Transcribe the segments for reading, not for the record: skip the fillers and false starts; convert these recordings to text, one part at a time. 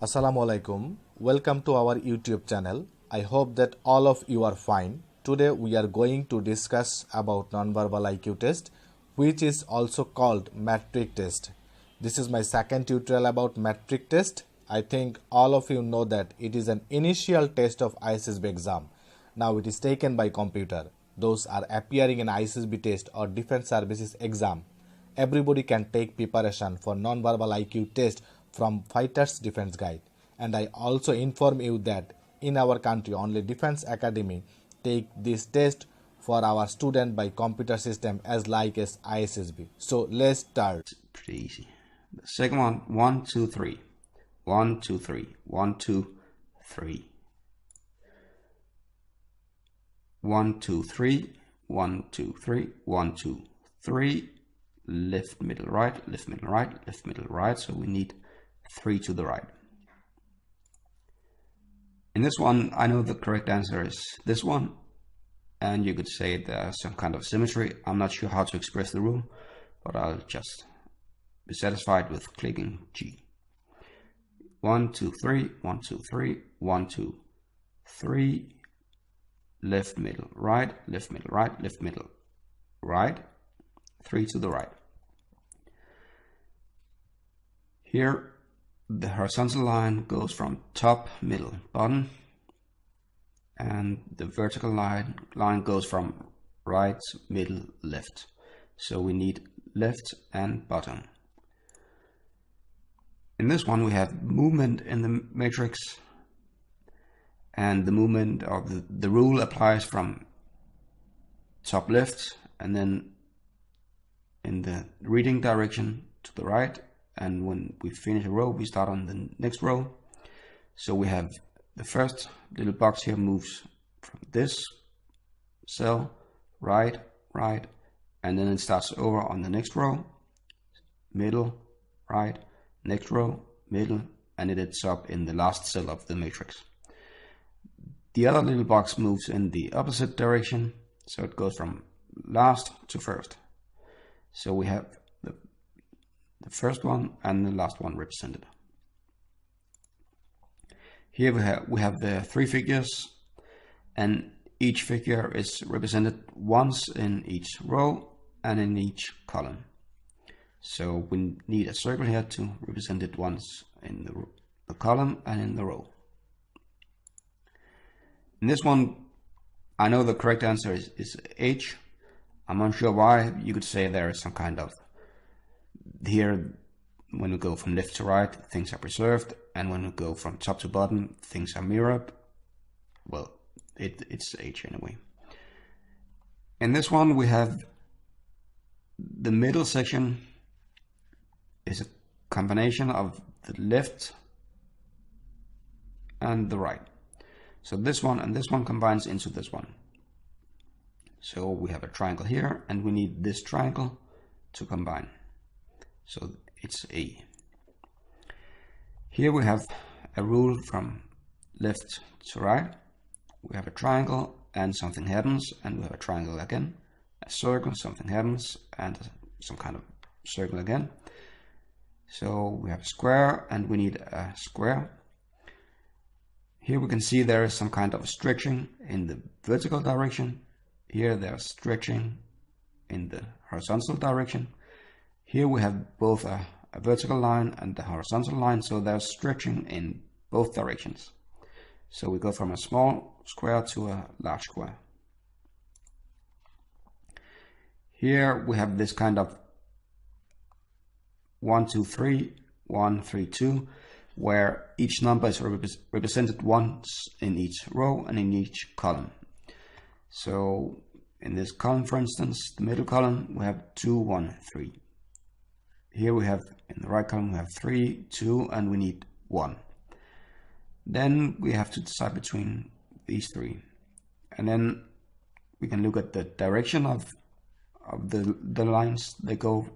Assalamu alaikum. Welcome to our YouTube channel. I hope that all of you are fine. Today we are going to discuss about nonverbal IQ test, which is also called metric test. This is my second tutorial about metric test. I think all of you know that it is an initial test of ISSB exam. Now it is taken by computer. Those are appearing in ISSB test or Defense Services exam. Everybody can take preparation for non-verbal IQ test from Fighters Defense Guide. And I also inform you that in our country only Defense Academy take this test for our student by computer system as like as ISSB. So let's start. Pretty easy. The second one, 1, 2, 3. 1, 2, 3. 1, 2, 3. 1, 2, 3. 1, 2, 3. 1, 2, 3. Left, middle, right, left, middle, right, left, middle, right. So we need 3 to the right. In this one, I know the correct answer is this one. And you could say there's some kind of symmetry. I'm not sure how to express the rule, but I'll just be satisfied with clicking G. 1, 2, 3, 1, 2, 3, 1, 2, 3. Left, middle, right, left, middle, right, left, middle, right. 3 to the right. Here, the horizontal line goes from top, middle, bottom, and the vertical line goes from right, middle, left. So we need left and bottom. In this one, we have movement in the matrix, and the movement of the rule applies from top left and then in the reading direction to the right, and when we finish a row we start on the next row. So we have the first little box here moves from this cell right, and then it starts over on the next row, middle, right, next row, middle, and it ends up in the last cell of the matrix. The other little box moves in the opposite direction, so it goes from last to first. So we have the first one and the last one represented. Here we have the 3 figures, and each figure is represented once in each row and in each column. So we need a circle here to represent it once in the column and in the row. In this one, I know the correct answer is H. I'm unsure why. You could say there is some kind of, here when we go from left to right things are preserved, and when we go from top to bottom things are mirrored. Well, it's H anyway. In this one we have the middle section is a combination of the left and the right. So this one and this one combines into this one. So we have a triangle here, and we need this triangle to combine. So it's A. Here we have a rule from left to right. We have a triangle and something happens, and we have a triangle again. A circle, something happens, and some kind of circle again. So we have a square and we need a square. Here we can see there is some kind of stretching in the vertical direction. Here there's stretching in the horizontal direction. Here we have both a vertical line and a horizontal line, so there's stretching in both directions. So we go from a small square to a large square. Here we have this kind of 1, 2, 3, 1, 3, 2, where each number is represented once in each row and in each column. So in this column, for instance, the middle column, we have 2, 1, 3. Here we have, in the right column, we have 3, 2, and we need 1. Then we have to decide between these 3. And then we can look at the direction of the lines. They go,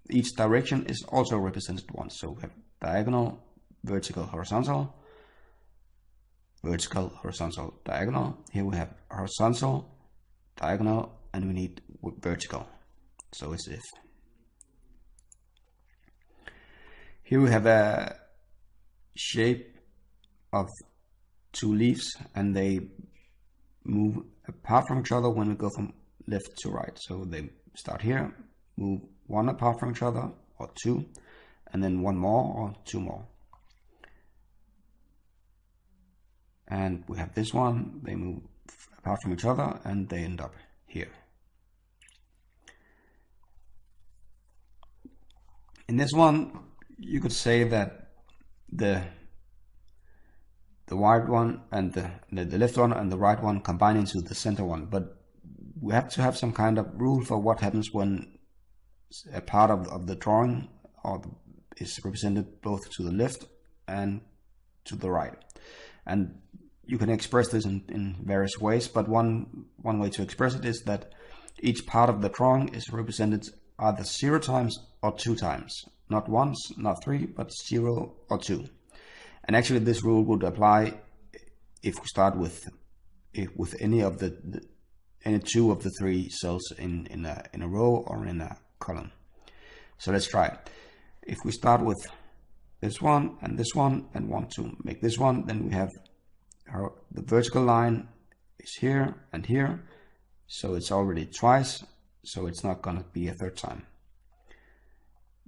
each direction is also represented once. So we have diagonal, vertical, horizontal, vertical, horizontal, diagonal. Here we have horizontal, diagonal, and we need vertical. So it's if. Here we have a shape of two leaves, and they move apart from each other when we go from left to right. So they start here, move one apart from each other, or two, and then one more or two more. And we have this one, they move apart from each other and they end up here. In this one, you could say that the right one and the left one and the right one combine into the center one, but we have to have some kind of rule for what happens when a part of the drawing is represented both to the left and to the right. And you can express this in various ways, but one way to express it is that each part of the drawing is represented either 0 times or 2 times. Not once, not 3, but 0 or 2. And actually this rule would apply if we start with any of any 2 of the 3 cells in a row or in a column. So let's try. If we start with this one and want to make this one, then we have the vertical line is here and here, so it's already twice, so it's not going to be a 3rd time.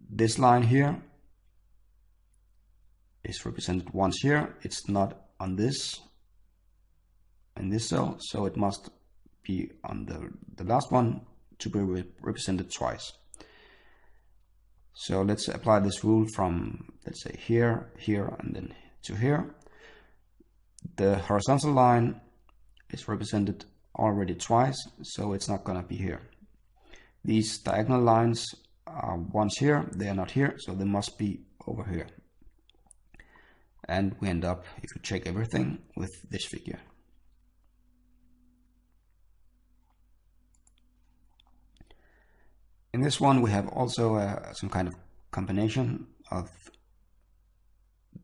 This line here is represented once here, it's not on this in this cell, so it must be on the last one to be represented twice. So let's apply this rule from, let's say, here, here, and then to here. The horizontal line is represented already twice, so it's not going to be here. These diagonal lines are once here, they are not here, so they must be over here. And we end up, if you check everything, with this figure. In this one we have also some kind of combination of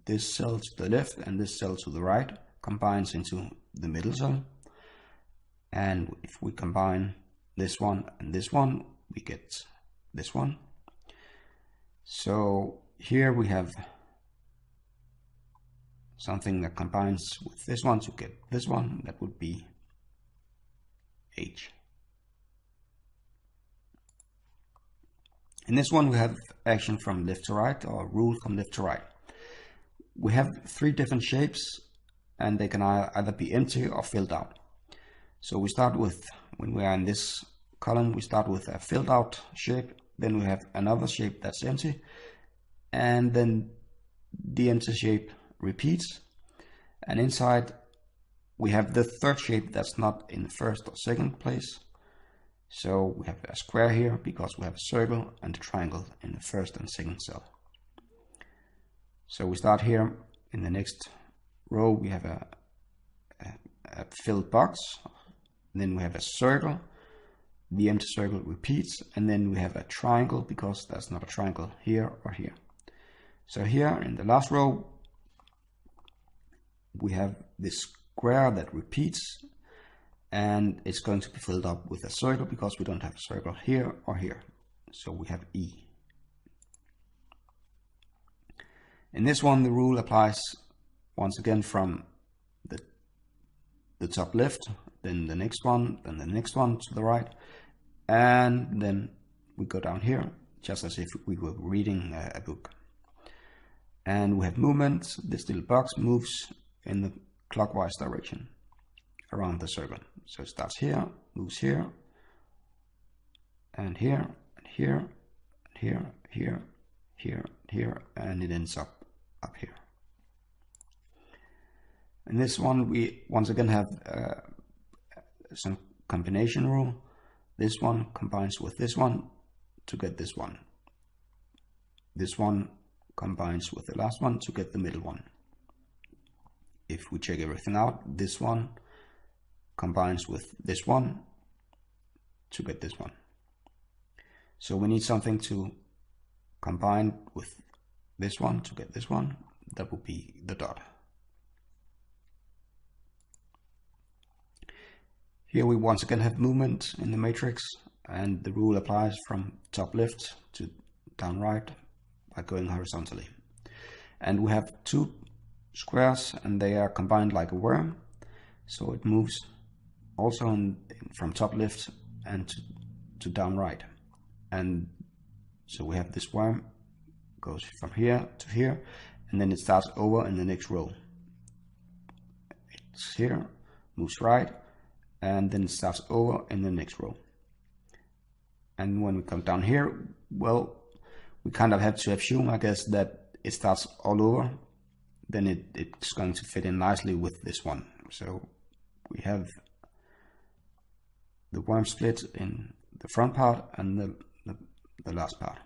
this cell to the left and this cell to the right combines into the middle cell. And if we combine this one and this one, we get this one. So here we have something that combines with this one to get this one. That would be H. In this one we have action from left to right, or rule from left to right. We have 3 different shapes and they can either be empty or filled out. So we start with, when we are in this column, we start with a filled out shape, then we have another shape that's empty, and then the empty shape repeats, and inside we have the 3rd shape that's not in the 1st or 2nd place. So we have a square here because we have a circle and a triangle in the 1st and 2nd cell. So we start here. In the next row we have a filled box, then we have a circle, the empty circle repeats, and then we have a triangle because that's not a triangle here or here. So here in the last row we have this square that repeats, and it's going to be filled up with a circle because we don't have a circle here or here. So we have E. In this one the rule applies once again from the top left, then the next one, then the next one to the right, and then we go down here just as if we were reading a book. And we have movement. This little box moves in the clockwise direction around the circle. So it starts here, moves here, and here, and here, and here, here, here, here, and it ends up here. In this one we once again have some combination rule. This one combines with this one to get this one. This one combines with the last one to get the middle one. If we check everything out, this one combines with this one to get this one. So we need something to combine with this one to get this one. That would be the dot. Here we once again have movement in the matrix, and the rule applies from top left to down right by going horizontally. And we have 2 squares, and they are combined like a worm, so it moves also from top left and to down right. And so we have this worm goes from here to here, and then it starts over in the next row. It's here, moves right, and then it starts over in the next row. And when we come down here, well, we kind of have to assume, I guess, that it starts all over. Then it's going to fit in nicely with this one. So we have the worm split in the front part and the last part.